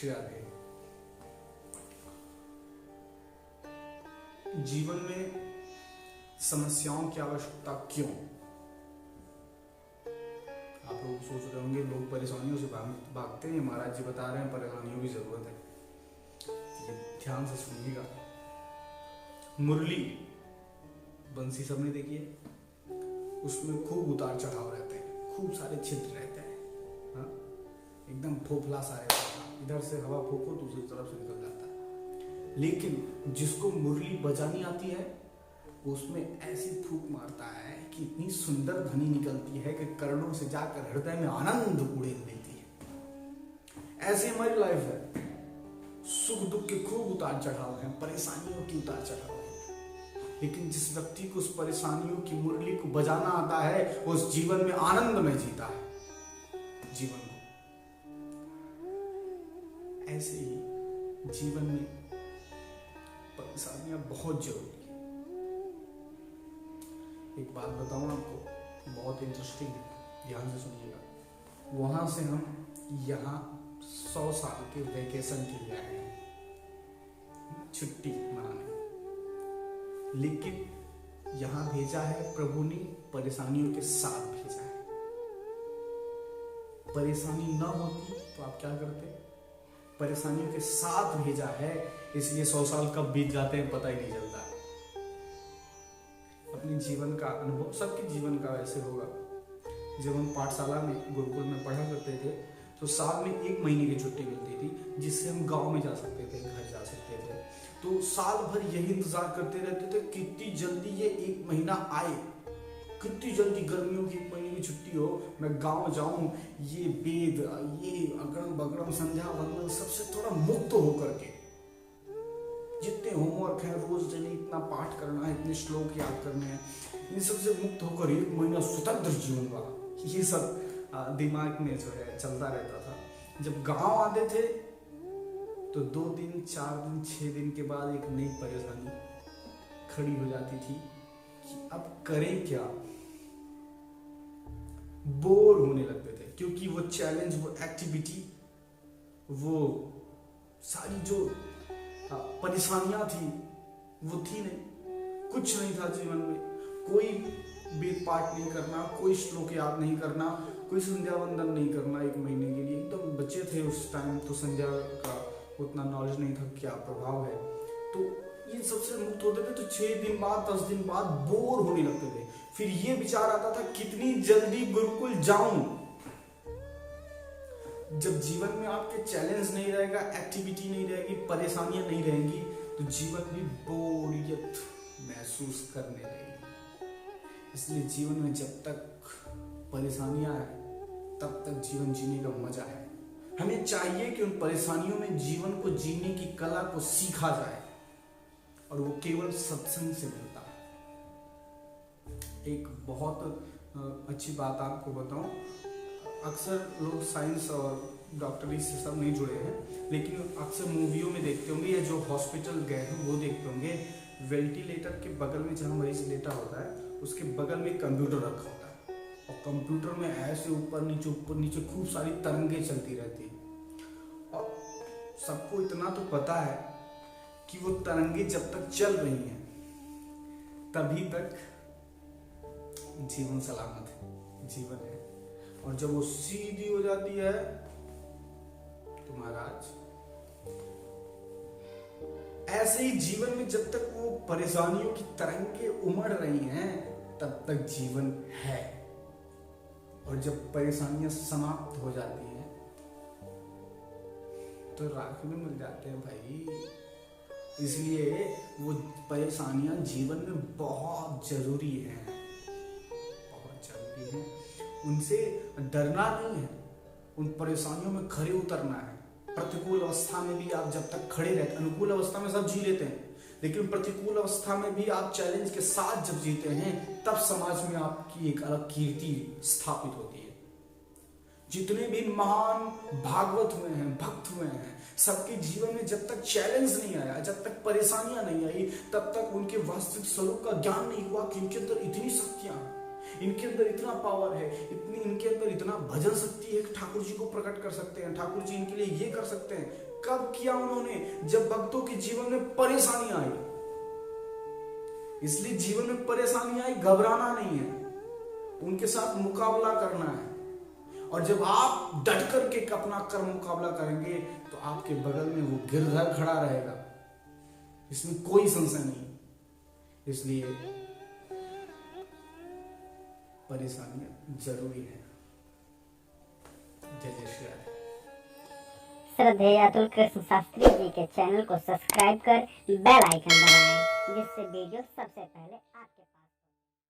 राधे। जीवन में समस्याओं की आवश्यकता क्यों? आप लोग सोच रहे होंगे लोग परेशानियों से भागते हैं, महाराज जी बता रहे हैं परेशानियों की जरूरत है। ये ध्यान से सुनिएगा। मुरली बंसी सबने देखी है, उसमें खूब उतार चढ़ाव रहते हैं, खूब सारे छिद्र रहते हैं, हाँ? एकदम फोफला सा रहता है, इधर से हवा फूको दूसरी तरफ से निकल जाता है। लेकिन जिसको मुरली बजानी आती है उसमें ऐसी फूक मारता है कि इतनी सुंदर ध्वनि निकलती है कि कर्णों से जाकर हृदय में आनंद उड़ेल देती है। ऐसे हमारी लाइफ है, सुख दुख के खूब उतार चढ़ाव हैं, परेशानियों की उतार चढ़ाव है, लेकिन जिस व्यक्ति को उस परेशानियों की मुरली को बजाना आता है वो उस जीवन में आनंद में जीता है जीवन को। ऐसे ही जीवन में परेशानियां बहुत जरूरी है। एक बात बताऊं आपको, बहुत इंटरेस्टिंग है, ध्यान से सुनिएगा। वहां से हम यहाँ 100 साल के वेकेशन के लिए आए हैं, छुट्टी मनाने, लेकिन यहाँ भेजा है प्रभु ने परेशानियों के साथ भेजा है। परेशानी ना होती तो आप क्या करते? परेशानियों के साथ भेजा है, इसलिए 100 साल कब बीत जाते हैं पता ही नहीं चलता। अपने जीवन का अनुभव सबके जीवन का ऐसे होगा। जब हम पाठशाला में गुरुकुल में पढ़ा करते थे तो साल में 1 महीने की छुट्टी मिलती थी, जिससे हम गांव में जा सकते थे, घर जा सकते थे। तो साल भर यही इंतजार करते रहते थे कितनी जल्दी ये 1 महीना आए, कितनी जल्दी गर्मियों की 1 महीने की छुट्टी हो, मैं गांव जाऊं, ये वेद, ये अगड़म बगड़म संध्या वंदन सबसे थोड़ा मुक्त होकर के, जितने होमवर्क है रोज डेली इतना पाठ करना है, इतने श्लोक याद करने हैं, इन सबसे मुक्त होकर 1 महीना स्वतंत्र जीवन का, ये सब दिमाग में जो है चलता रहता था। जब गांव आते थे तो 2 दिन 4 दिन 6 दिन के बाद एक नई परेशानी खड़ी हो जाती थी कि अब करें क्या। बोर होने लगते थे, क्योंकि वो चैलेंज, वो एक्टिविटी, वो सारी जो परेशानियां थी वो थी नहीं, कुछ नहीं था जीवन में। कोई वेद पाठ नहीं करना, कोई श्लोक याद नहीं करना, कोई संध्या वंदन नहीं करना 1 महीने के लिए। एकदम बच्चे थे उस टाइम, तो संध्या का उतना नॉलेज नहीं था क्या प्रभाव है। तो ये सबसे मुक्त होते थे तो 6 दिन बाद 10 दिन बाद बोर होने लगते थे। फिर ये विचार आता था कितनी जल्दी गुरुकुल जाऊं। जब जीवन में आपके चैलेंज नहीं रहेगा, एक्टिविटी नहीं रहेगी, परेशानियां नहीं रहेंगी, तो जीवन में बोरियत महसूस करने लगेगी। इसलिए जीवन में जब तक परेशानियां हैं तब तक जीवन जीने का मजा है। हमें चाहिए कि उन परेशानियों में जीवन को जीने की कला को सीखा जाए, और वो केवल सत्संग से मिलता है। एक बहुत अच्छी बात आपको बताऊं, अक्सर लोग साइंस और डॉक्टरी से सब नहीं जुड़े हैं, लेकिन अक्सर मूवियों में देखते होंगे या जो हॉस्पिटल गए हैं वो देखते होंगे, वेंटिलेटर के बगल में जहाँ मरीज लेटा होता है उसके बगल में कंप्यूटर रखा होता है, और कंप्यूटर में ऐसे ऊपर नीचे खूब सारी तरंगे चलती रहती है। और सबको इतना तो पता है कि वो तरंगे जब तक चल रही हैं तभी तक जीवन सलामत है, जीवन है। और जब वो सीधी हो जाती है तो महाराज, ऐसे ही जीवन में जब तक वो परेशानियों की तरंगे उमड़ रही हैं तब तक जीवन है, और जब परेशानियां समाप्त हो जाती हैं तो राख में मिल जाते हैं भाई। इसलिए वो परेशानियां जीवन में बहुत जरूरी हैं, बहुत जरूरी हैं। उनसे डरना नहीं है, उन परेशानियों में खड़े उतरना है। प्रतिकूल अवस्था में भी आप जब तक खड़े रहते, अनुकूल अवस्था में सब जी लेते हैं, लेकिन प्रतिकूल अवस्था में भी आप चैलेंज के साथ जब जीते हैं तब समाज में आपकी एक अलग कीर्ति स्थापित होती है। जितने भी महान भागवत हुए हैं, भक्त हुए हैं, सबके जीवन में जब तक चैलेंज नहीं आया, जब तक परेशानियां नहीं आई, तब तक उनके वास्तविक स्वरूप का ज्ञान नहीं हुआ कि इनके अंदर इतनी शक्तियां, इनके अंदर इतना पावर है, इनके अंदर इतना भजन शक्ति है कि ठाकुर जी को प्रकट कर सकते हैं, ठाकुर जी इनके लिए ये कर सकते हैं। कब किया उन्होंने? जब भक्तों के जीवन में परेशानी आई। इसलिए जीवन में परेशानी आई, घबराना नहीं है, उनके साथ मुकाबला करना है। और जब आप डट करके अपना कर्म मुकाबला करेंगे तो आपके बगल में वो गिरधर खड़ा रहेगा, इसमें कोई संशय नहीं। इसलिए परेशानियां जरूरी है। जय जय श्री राधे। श्रद्धेय अतुल कृष्ण शास्त्री जी के चैनल को सब्सक्राइब कर बेल आइकन दबाएं, जिससे वीडियो सबसे पहले आपके